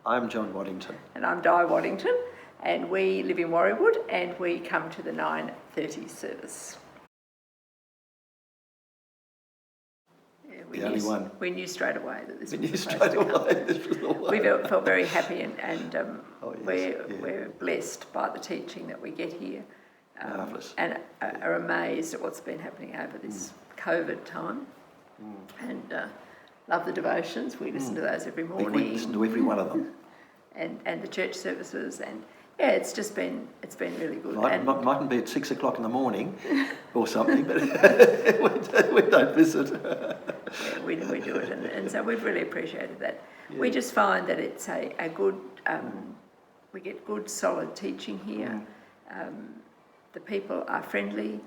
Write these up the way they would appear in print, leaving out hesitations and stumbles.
I'm John Waddington. And I'm Di Waddington, and we live in Warriewood, and we come to the 9:30 service. Yeah, we knew straight away that this was supposed to come. We felt very happy, and we're blessed by the teaching that we get here, and are amazed at what's been happening over this COVID time, and love the devotions. We listen to those every morning. We listen to every one of them. And the church services, and it's been really good. Mightn't be at 6 o'clock in the morning or something, but we don't visit. Yeah, we do it, and so we've really appreciated that. Yeah. We just find that it's a good, we get good solid teaching here. The people are friendly.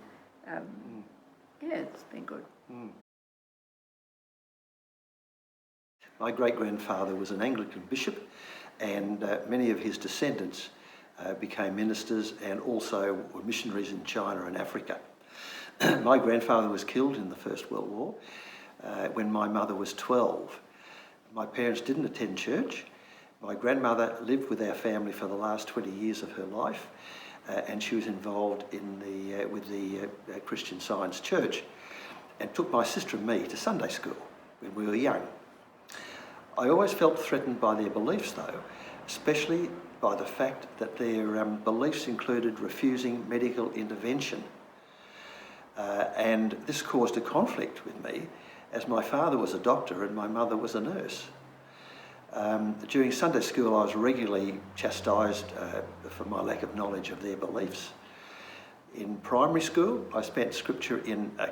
It's been good. My great-grandfather was an Anglican bishop, and many of his descendants became ministers and also were missionaries in China and Africa. My grandfather was killed in the First World War when my mother was 12. My parents didn't attend church. My grandmother lived with our family for the last 20 years of her life, and she was involved with the Christian Science Church, and took my sister and me to Sunday school when we were young. I always felt threatened by their beliefs, though, especially by the fact that their beliefs included refusing medical intervention. And this caused a conflict with me, as my father was a doctor and my mother was a nurse. During Sunday school, I was regularly chastised for my lack of knowledge of their beliefs. In primary school, I spent scripture in a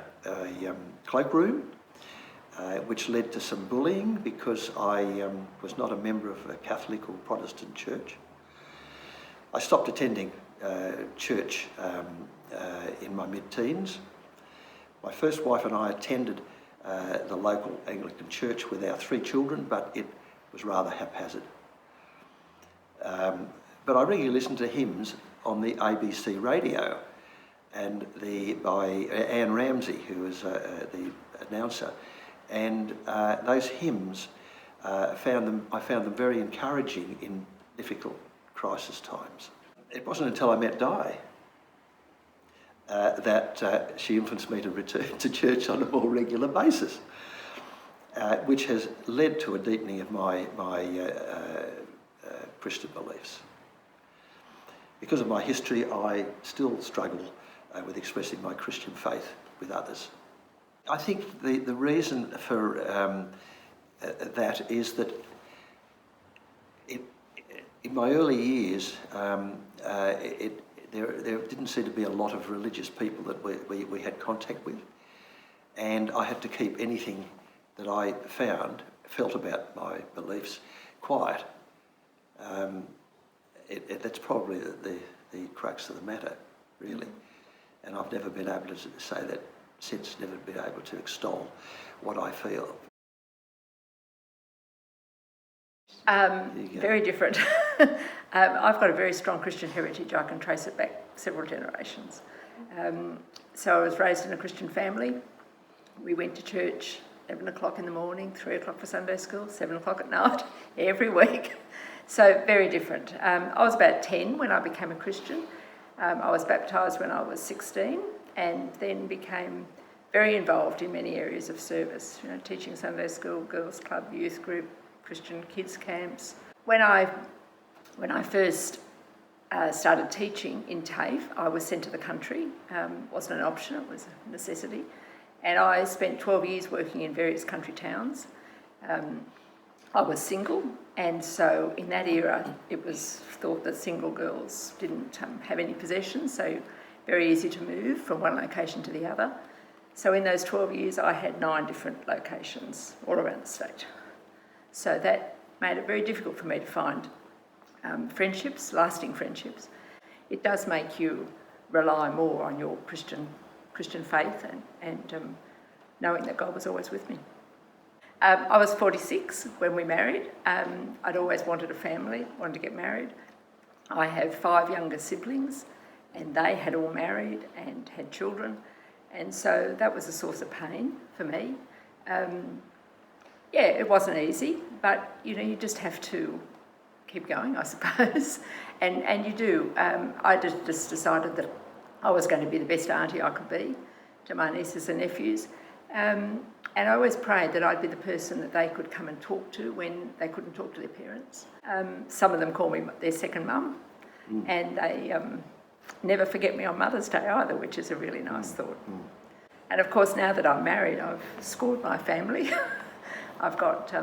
cloakroom, which led to some bullying because I was not a member of a Catholic or Protestant church. I stopped attending church in my mid-teens. My first wife and I attended the local Anglican church with our 3 children, but it was rather haphazard. But I regularly listened to hymns on the ABC radio, and by Anne Ramsey, who was the announcer. And those hymns, I found them very encouraging in difficult crisis times. It wasn't until I met Di that she influenced me to return to church on a more regular basis, which has led to a deepening of my Christian beliefs. Because of my history, I still struggle with expressing my Christian faith with others. I think the reason for that is that in my early years, there didn't seem to be a lot of religious people that we had contact with, and I had to keep anything that I felt about my beliefs quiet. That's probably the crux of the matter, really, and I've never been able to say that since, never been able to extol what I feel. Very different. I've got a very strong Christian heritage. I can trace it back several generations. So I was raised in a Christian family. We went to church 11 o'clock in the morning, 3 o'clock for Sunday school, 7 o'clock at night, every week. So very different. I was about 10 when I became a Christian. I was baptised when I was 16, and then became very involved in many areas of service, teaching Sunday school, girls' club, youth group, Christian kids camps. When I first started teaching in TAFE, I was sent to the country. Wasn't an option, it was a necessity. And I spent 12 years working in various country towns. I was single, and so in that era it was thought that single girls didn't have any possessions, so very easy to move from one location to the other. So in those 12 years I had 9 different locations all around the state. So that made it very difficult for me to find friendships, lasting friendships. It does make you rely more on your Christian faith and knowing that God was always with me. I was 46 when we married. I'd always wanted a family, wanted to get married. I have 5 younger siblings, and they had all married and had children, and so that was a source of pain for me. It wasn't easy, but you just have to keep going, I suppose. And you do. I just decided that I was going to be the best auntie I could be to my nieces and nephews. And I always prayed that I'd be the person that they could come and talk to when they couldn't talk to their parents. Some of them call me their second mum, and they never forget me on Mother's Day either, which is a really nice thought. And of course, now that I'm married, I've scored my family. I've got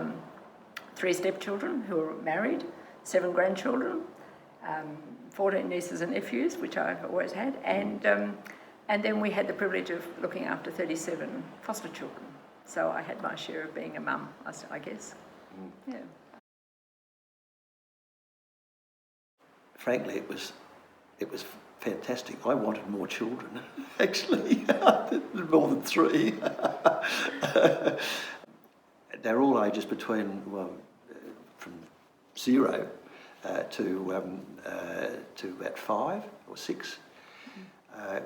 3 stepchildren who are married, 7 grandchildren, 14 nieces and nephews, which I've always had, and then we had the privilege of looking after 37 foster children. So I had my share of being a mum, I guess. Yeah. Frankly, it was fantastic. I wanted more children, actually, more than 3. They're all ages between, from 0 to about 5 or 6.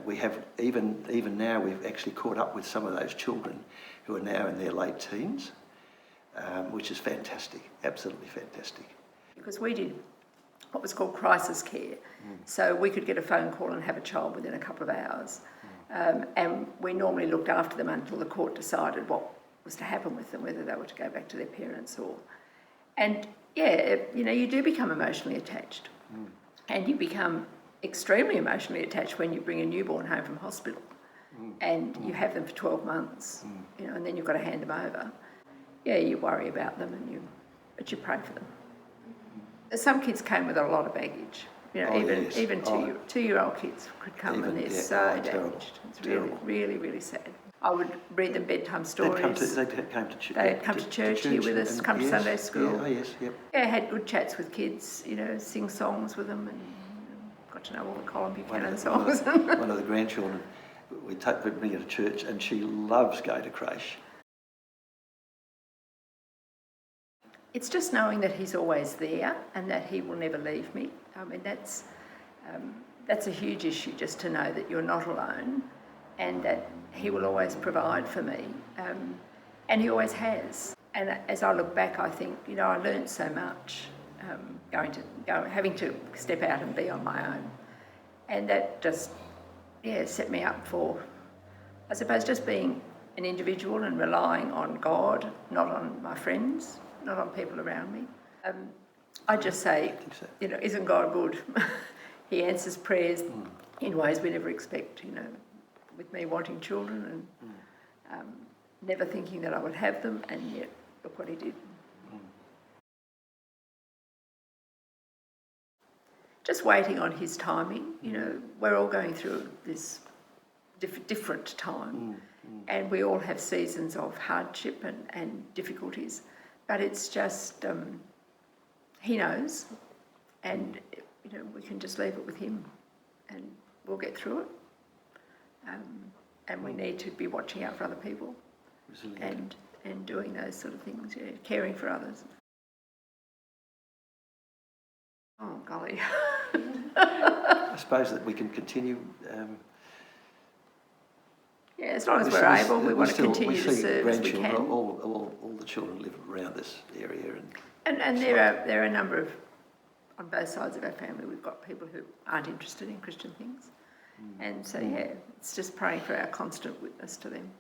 We have, even now, we've actually caught up with some of those children who are now in their late teens, which is fantastic, absolutely fantastic. Because we did what was called crisis care. So we could get a phone call and have a child within a couple of hours. And we normally looked after them until the court decided what was to happen with them, whether they were to go back to their parents or... And yeah, you do become emotionally attached. And you become extremely emotionally attached when you bring a newborn home from hospital and you have them for 12 months, and then you've got to hand them over. Yeah, you worry about them, but you pray for them. Some kids came with a lot of baggage. Even 2-year-old kids could come and they're so damaged. It's really, really sad. I would read them bedtime stories. They'd come to church. They'd come to church here with us, come to Sunday school. Yeah, yes, yep. Yeah, had good chats with kids, sing songs with them and got to know all the Colin Buchanan songs. One of the grandchildren, we bring her to church and she loves going to creche. It's just knowing that he's always there and that he will never leave me. I mean, that's a huge issue, just to know that you're not alone and that he will always provide for me. And he always has. And as I look back, I think, I learned so much having to step out and be on my own. And that just, set me up for, I suppose, just being an individual and relying on God, not on my friends, not on people around me. I just say, isn't God good? He answers prayers in ways we never expect, with me wanting children and never thinking that I would have them, and yet look what he did. Just waiting on his timing, we're all going through this different time and we all have seasons of hardship and difficulties. But it's just, he knows, and, we can just leave it with him and we'll get through it. And we need to be watching out for other people and doing those sort of things, caring for others. Oh, golly. I suppose that we can continue... as long as we're able, we want to continue to serve as we can. All the children live around this area. And there are a number of, on both sides of our family, we've got people who aren't interested in Christian things. And so, it's just praying for our constant witness to them.